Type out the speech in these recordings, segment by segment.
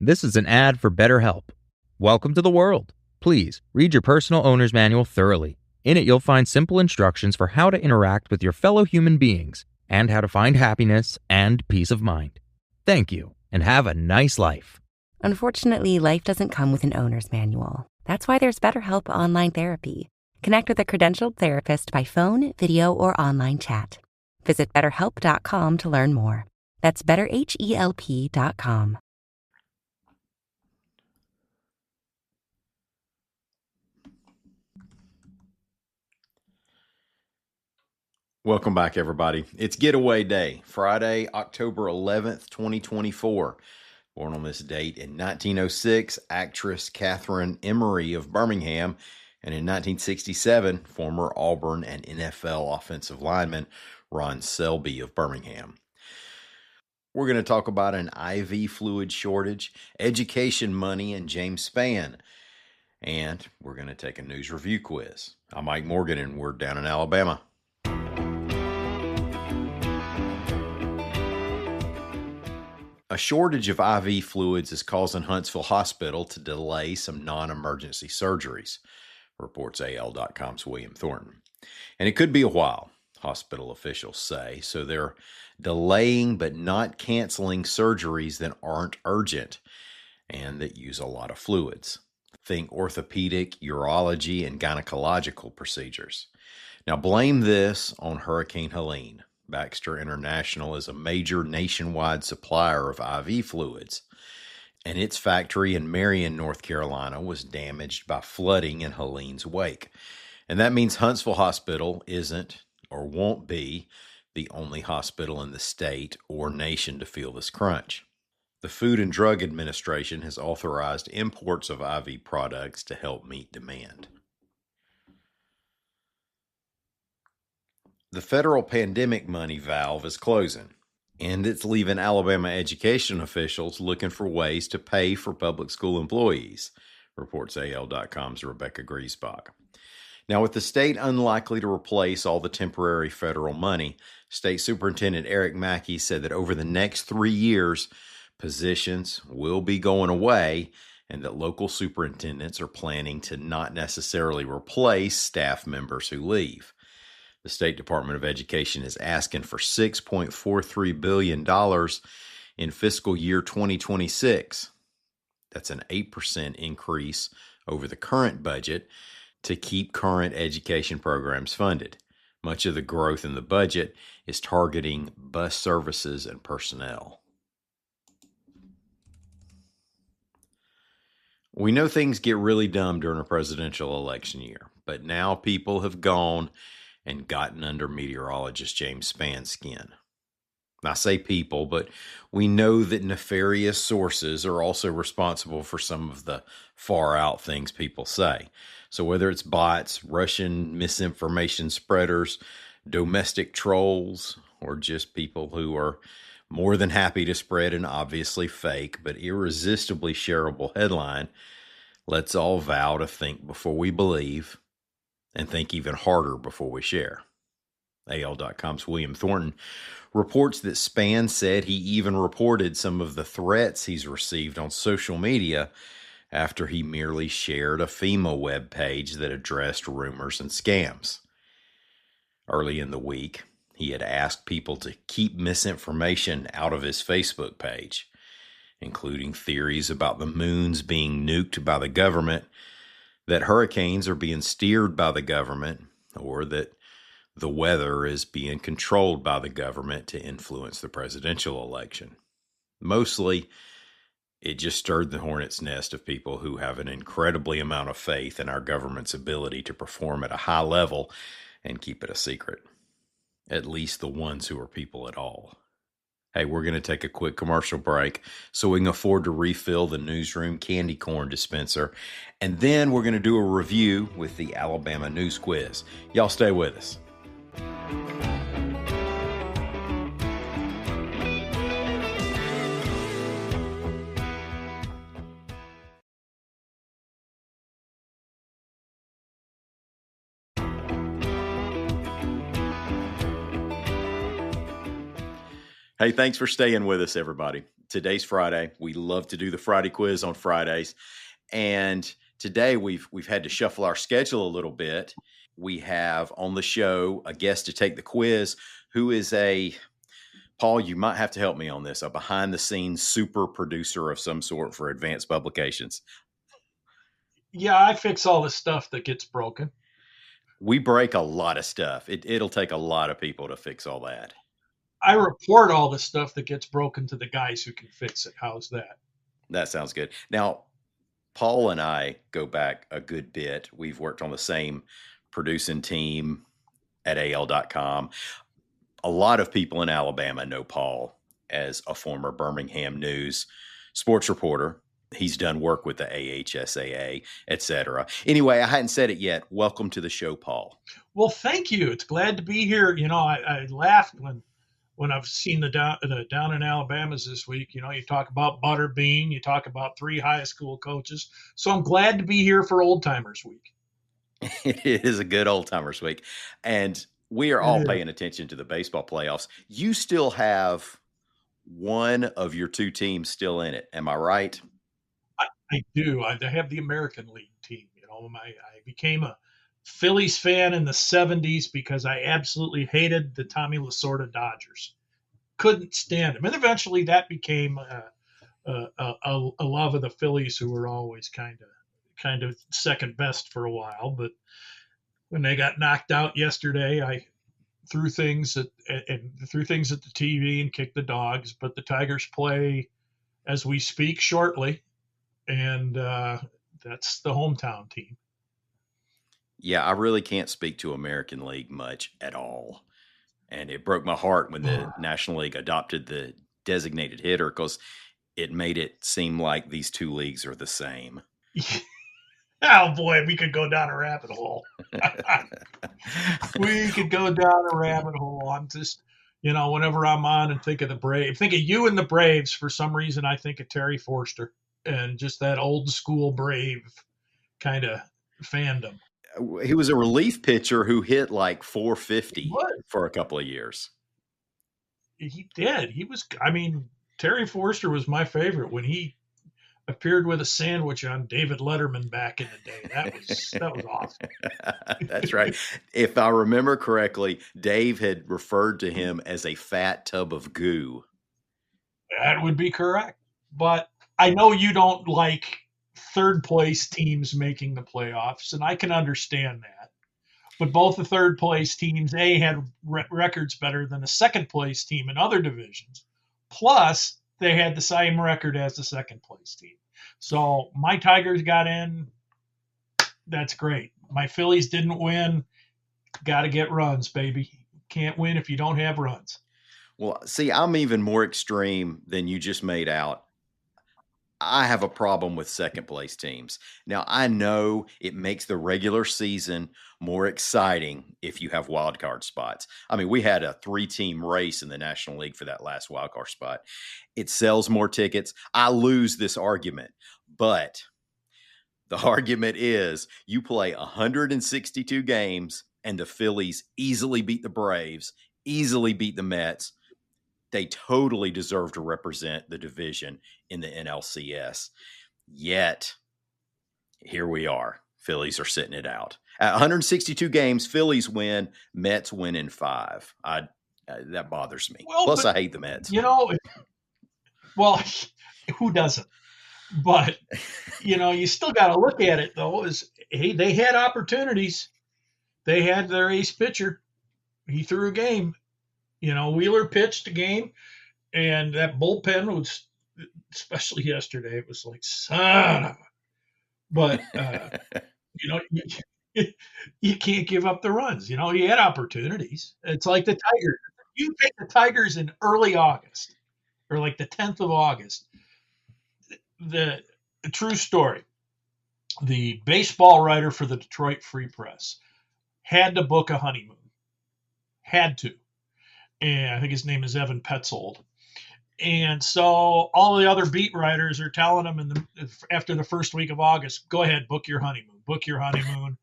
This is an ad for BetterHelp. Welcome to the world. Please read your personal owner's manual thoroughly. In it, you'll find simple instructions for how to interact with your fellow human beings and how to find happiness and peace of mind. Thank you, and have a nice life. Unfortunately, life doesn't come with an owner's manual. That's why there's BetterHelp Online Therapy. Connect with a credentialed therapist by phone, video, or online chat. Visit BetterHelp.com to learn more. That's BetterHelp.com. Welcome back, everybody. It's Getaway Day, Friday, October 11th, 2024. Born on this date in 1906, actress Catherine Emery of Birmingham, and in 1967, former Auburn and NFL offensive lineman Ron Selby of Birmingham. We're going to talk about an IV fluid shortage, education money, and James Spann. And we're going to take a news review quiz. I'm Mike Morgan, and we're down in Alabama. A shortage of IV fluids is causing Huntsville Hospital to delay some non-emergency surgeries, reports AL.com's William Thornton. And it could be a while, hospital officials say, so they're delaying but not canceling surgeries that aren't urgent and that use a lot of fluids. Think orthopedic, urology, and gynecological procedures. Now blame this on Hurricane Helene. Baxter International is a major nationwide supplier of IV fluids, and its factory in Marion, North Carolina, was damaged by flooding in Helene's wake. And that means Huntsville Hospital isn't or won't be the only hospital in the state or nation to feel this crunch. The Food and Drug Administration has authorized imports of IV products to help meet demand. The federal pandemic money valve is closing, and it's leaving Alabama education officials looking for ways to pay for public school employees, reports AL.com's Rebecca Griesbach. Now, with the state unlikely to replace all the temporary federal money, State Superintendent Eric Mackey said that over the next 3 years, positions will be going away and that local superintendents are planning to not necessarily replace staff members who leave. The State Department of Education is asking for $6.43 billion in fiscal year 2026. That's an 8% increase over the current budget to keep current education programs funded. Much of the growth in the budget is targeting bus services and personnel. We know things get really dumb during a presidential election year, but now people have gone and gotten under meteorologist James Spann's skin. I say people, but we know that nefarious sources are also responsible for some of the far out things people say. So whether it's bots, Russian misinformation spreaders, domestic trolls, or just people who are more than happy to spread an obviously fake but irresistibly shareable headline, let's all vow to think before we believe and think even harder before we share. AL.com's William Thornton reports that Spann said he even reported some of the threats he's received on social media after he merely shared a FEMA web page that addressed rumors and scams. Early in the week, he had asked people to keep misinformation out of his Facebook page, including theories about the moons being nuked by the government, that hurricanes are being steered by the government, or that the weather is being controlled by the government to influence the presidential election. Mostly, it just stirred the hornet's nest of people who have an incredibly amount of faith in our government's ability to perform at a high level and keep it a secret. At least the ones who are people at all. Hey, we're going to take a quick commercial break so we can afford to refill the newsroom candy corn dispenser. And then we're going to do a review with the Alabama News Quiz. Y'all stay with us. Hey, thanks for staying with us, everybody. Today's Friday. We love to do the Friday quiz on Fridays. And today we've had to shuffle our schedule a little bit. We have on the show a guest to take the quiz who is Paul, you might have to help me on this, a behind the scenes super producer of some sort for advanced publications. Yeah, I fix all the stuff that gets broken. We break a lot of stuff. It'll take a lot of people to fix all that. I report all the stuff that gets broken to the guys who can fix it. How's that? That sounds good. Now, Paul and I go back a good bit. We've worked on the same producing team at AL.com. A lot of people in Alabama know Paul as a former Birmingham News sports reporter. He's done work with the AHSAA, et cetera. Anyway, I hadn't said it yet. Welcome to the show, Paul. Well, thank you. It's glad to be here. I laughed when I've seen the down in Alabama's this week. You talk about Butterbean, you talk about 3 high school coaches. So I'm glad to be here for Old Timers Week. It is a good Old Timers Week. And we are all paying attention to the baseball playoffs. You still have one of your 2 teams still in it. Am I right? I do. I have the American League team. I became a Phillies fan in the 70s because I absolutely hated the Tommy Lasorda Dodgers. Couldn't stand them. And eventually that became a love of the Phillies, who were always kind of second best for a while. But when they got knocked out yesterday, I threw things at the TV and kicked the dogs. But the Tigers play as we speak shortly, and that's the hometown team. Yeah, I really can't speak to American League much at all. And it broke my heart when the National League adopted the designated hitter because it made it seem like these 2 leagues are the same. Oh boy, we could go down a rabbit hole. We could go down a rabbit hole. I'm just, whenever I'm on and think of the Braves, think of you and the Braves, for some reason I think of Terry Forster and just that old school Brave kind of fandom. He was a relief pitcher who hit like 450 for a couple of years. He did. Terry Forster was my favorite when he appeared with a sandwich on David Letterman back in the day. That was awesome. That's right. If I remember correctly, Dave had referred to him as a fat tub of goo. That would be correct. But I know you don't like third place teams making the playoffs, and I can understand that. But both the third place teams, had records better than the second place team in other divisions. Plus, they had the same record as the second place team. So my Tigers got in. That's great. My Phillies didn't win. Got to get runs, baby. Can't win if you don't have runs. Well, see, I'm even more extreme than you just made out. I have a problem with second place teams. Now, I know it makes the regular season more exciting if you have wild card spots. I mean, we had a 3-team race in the National League for that last wild card spot. It sells more tickets. I lose this argument, but the argument is you play 162 games and the Phillies easily beat the Braves, easily beat the Mets. They totally deserve to represent the division in the NLCS. Yet, here we are. Phillies are sitting it out. At 162 games, Phillies win, Mets win in 5. That bothers me. Well, Plus, I hate the Mets. Well, who doesn't? But, you still got to look at it, though, they had opportunities. They had their ace pitcher. He threw a game. Wheeler pitched a game, and that bullpen was, especially yesterday, it was like, son of a. But, you can't give up the runs. He had opportunities. It's like the Tigers. You take the Tigers in early August, or like the 10th of August. The true story. The baseball writer for the Detroit Free Press had to book a honeymoon. Had to. And I think his name is Evan Petzold. And so all the other beat writers are telling him after the first week of August, go ahead, book your honeymoon.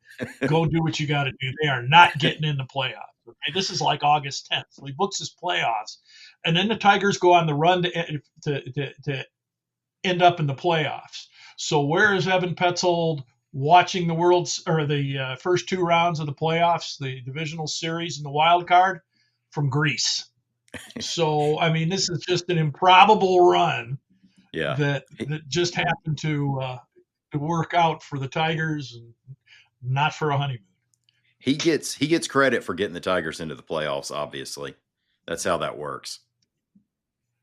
Go do what you got to do. They are not getting in the playoffs. Okay? This is like August 10th. So he books his playoffs. and then the Tigers go on the run to end up in the playoffs. So where is Evan Petzold watching the first two rounds of the playoffs, the divisional series and the wild card? From Greece. So I mean, this is just an improbable run that just happened to work out for the Tigers and not for a honeymoon. He gets credit for getting the Tigers into the playoffs, obviously. That's how that works.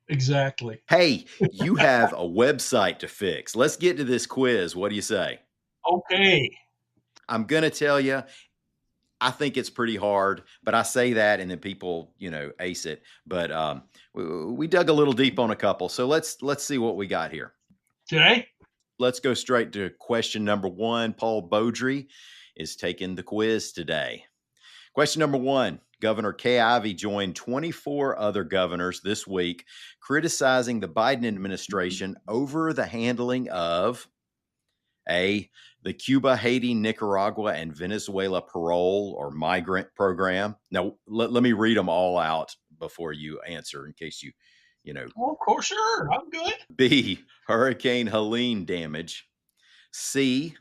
Exactly. Hey, you have a website to fix. Let's get to this quiz. What do you say? Okay. I'm going to tell you, I think it's pretty hard, but I say that and then people, ace it. But we dug a little deep on a couple. So let's see what we got here. Okay. Let's go straight to question number 1. Paul Beaudry is taking the quiz today. Question number 1. Governor Kay Ivey joined 24 other governors this week criticizing the Biden administration over the handling of A, the Cuba, Haiti, Nicaragua, and Venezuela parole or migrant program. Now, let me read them all out before you answer in case you know. Oh, of course, sure. I'm good. B, Hurricane Helene damage. C,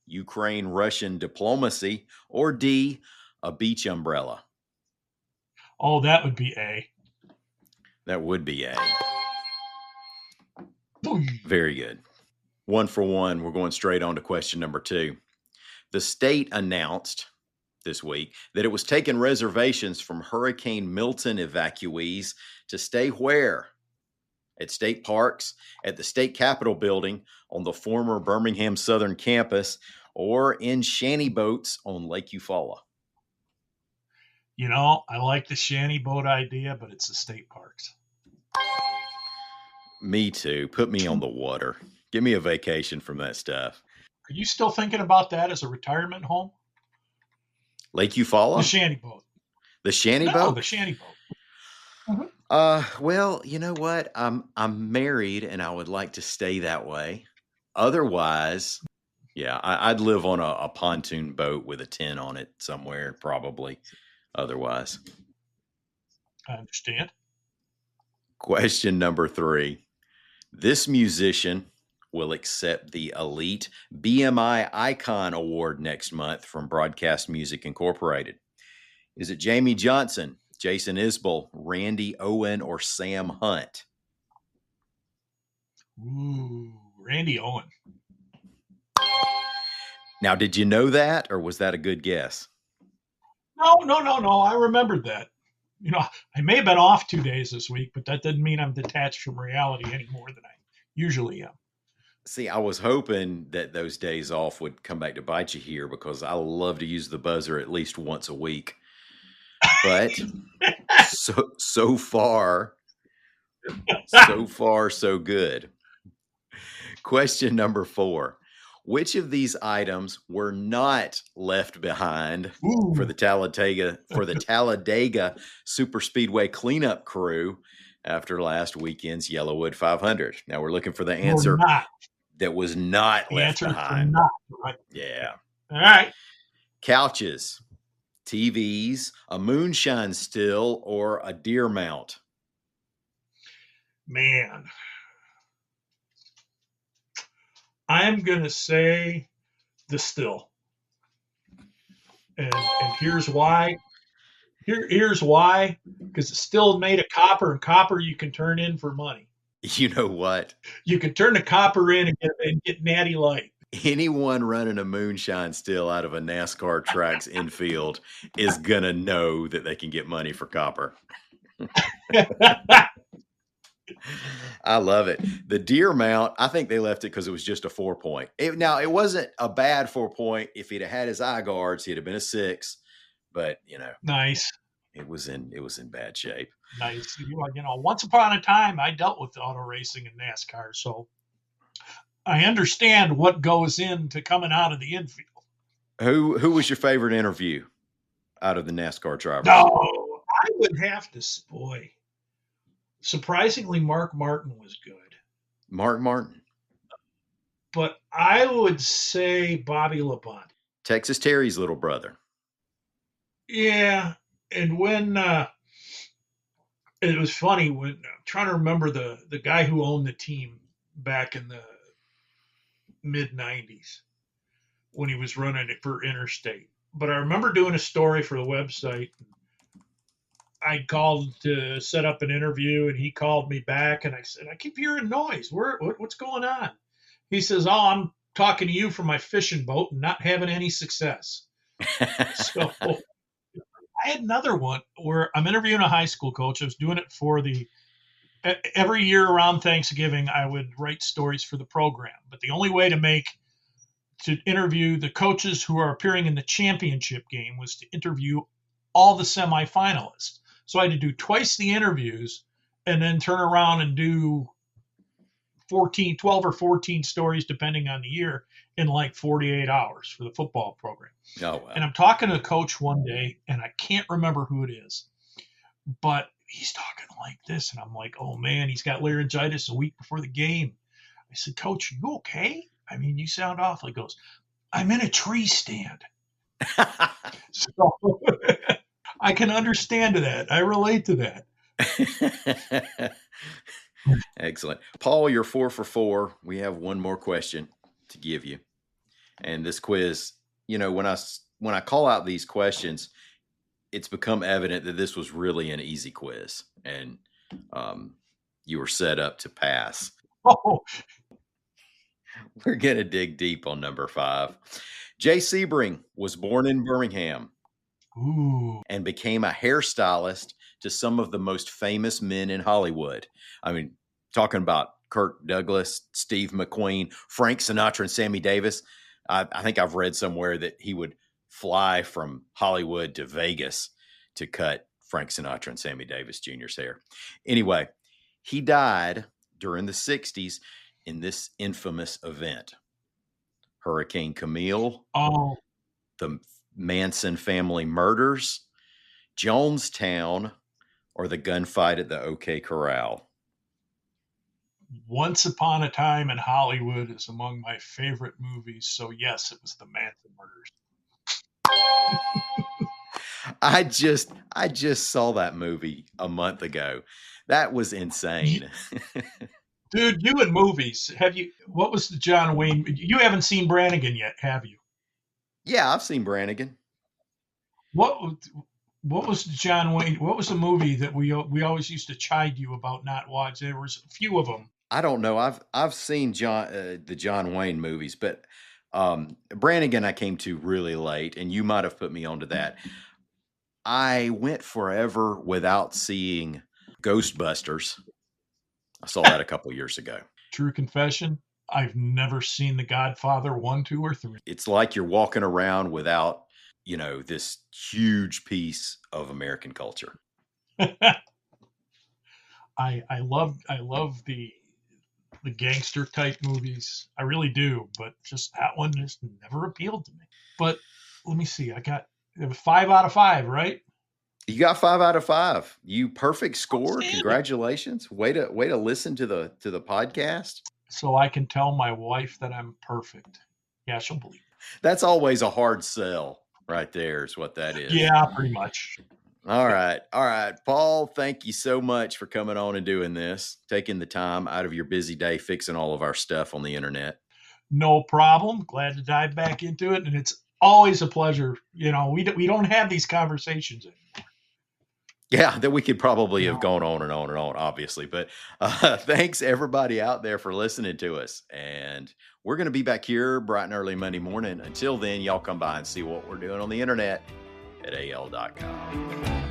Ukraine-Russian diplomacy. Or D, a beach umbrella. Oh, that would be A. That would be A. Very good. 1 for 1. We're going straight on to question number 2. The state announced this week that it was taking reservations from Hurricane Milton evacuees to stay where? At state parks, at the state capitol building, on the former Birmingham Southern campus, or in shanty boats on Lake Eufaula. I like the shanty boat idea, but it's the state parks. Me too. Put me on the water. Give me a vacation from that stuff. Are you still thinking about that as a retirement home? Lake Eufaula? The shanty boat. The shanty boat? No, the shanty boat. Mm-hmm. Well, you know what? I'm married and I would like to stay that way. Otherwise, yeah, I'd live on a pontoon boat with a tent on it somewhere, probably. Otherwise. I understand. Question number 3. This musician will accept the Elite BMI Icon Award next month from Broadcast Music Incorporated. Is it Jamie Johnson, Jason Isbell, Randy Owen, or Sam Hunt? Ooh, Randy Owen. Now, did you know that, or was that a good guess? No. I remembered that. I may have been off 2 days this week, but that didn't mean I'm detached from reality any more than I usually am. See, I was hoping that those days off would come back to bite you here because I love to use the buzzer at least once a week. But so far, so good. Question number 4. Which of these items were not left behind for the Talladega Superspeedway cleanup crew after last weekend's Yellowwood 500? Now we're looking for the answer that was not left behind. Not, right? Yeah. All right. Couches, TVs, a moonshine still, or a deer mount? Man. I'm going to say the still. And here's why. Here's why. Because it's still made of copper, and copper you can turn in for money. You know what? You can turn the copper in and get natty light. Anyone running a moonshine still out of a NASCAR track's infield is going to know that they can get money for copper. I love it. The deer mount, I think they left it because it was just a 4-point. Now, it wasn't a bad 4-point. If he'd have had his eye guards, he'd have been a 6. But, nice. It was in bad shape. Nice. Once upon a time, I dealt with auto racing and NASCAR, so I understand what goes into coming out of the infield. Who was your favorite interview out of the NASCAR drivers? No, I would have to boy. Surprisingly, Mark Martin was good. Mark Martin. But I would say Bobby Labonte. Texas Terry's little brother. Yeah. And when it was funny when I'm trying to remember the guy who owned the team back in the mid '90s when he was running it for Interstate. But I remember doing a story for the website. I called to set up an interview, and he called me back, and I said, "I keep hearing noise. What's going on?" He says, "Oh, I'm talking to you from my fishing boat and not having any success." So I had another one where I'm interviewing a high school coach. I was doing it for every year around Thanksgiving, I would write stories for the program. But the only way to interview the coaches who are appearing in the championship game was to interview all the semifinalists. So I had to do twice the interviews and then turn around and do 12 or 14 stories, depending on the year, in like 48 hours for the football program. Oh, wow. And I'm talking to a coach one day, and I can't remember who it is, but he's talking like this. And I'm like, oh man, he's got laryngitis a week before the game. I said, "Coach, are you okay? I mean, you sound awful." He goes, "I'm in a tree stand." So I can understand that. I relate to that. Excellent. Paul, you're 4 for 4. We have one more question to give you. And this quiz, when I call out these questions, it's become evident that this was really an easy quiz, and you were set up to pass. Oh, We're going to dig deep on number 5. Jay Sebring was born in Birmingham ooh. and became a hairstylist to some of the most famous men in Hollywood. I mean, talking about Kirk Douglas, Steve McQueen, Frank Sinatra, and Sammy Davis. I think I've read somewhere that he would fly from Hollywood to Vegas to cut Frank Sinatra and Sammy Davis Jr.'s hair. Anyway, he died during the 60s in this infamous event. Hurricane Camille, Oh, the Manson family murders, Jonestown, or the gunfight at the OK Corral. Once Upon a Time in Hollywood is among my favorite movies. So yes, it was the Manson murders. I just saw that movie a month ago. That was insane. Dude, you in movies, what was the John Wayne? You haven't seen Brannigan yet, have you? Yeah, I've seen Brannigan. What was the John Wayne? What was the movie that we always used to chide you about not watching? There was a few of them. I don't know. I've seen the John Wayne movies, but Brannigan I came to really late, and you might have put me onto that. I went forever without seeing Ghostbusters. I saw that a couple years ago. True confession, I've never seen The Godfather 1, 2, or 3. It's like you're walking around without, this huge piece of American culture. I love the gangster type movies. I really do, but just that one just never appealed to me. But let me see. It was 5 out of 5, right? You got 5 out of 5. You perfect score. Congratulations. Way to listen to the podcast. So I can tell my wife that I'm perfect. Yeah, she'll believe it. That's always a hard sell right there is what that is. Yeah, pretty much. All right. Paul, thank you so much for coming on and doing this, taking the time out of your busy day, fixing all of our stuff on the internet. No problem. Glad to dive back into it. And it's always a pleasure. We don't have these conversations anymore. Yeah, that we could probably have gone on and on and on, obviously. But thanks everybody out there for listening to us. And we're going to be back here bright and early Monday morning. Until then, y'all come by and see what we're doing on the internet at al.com.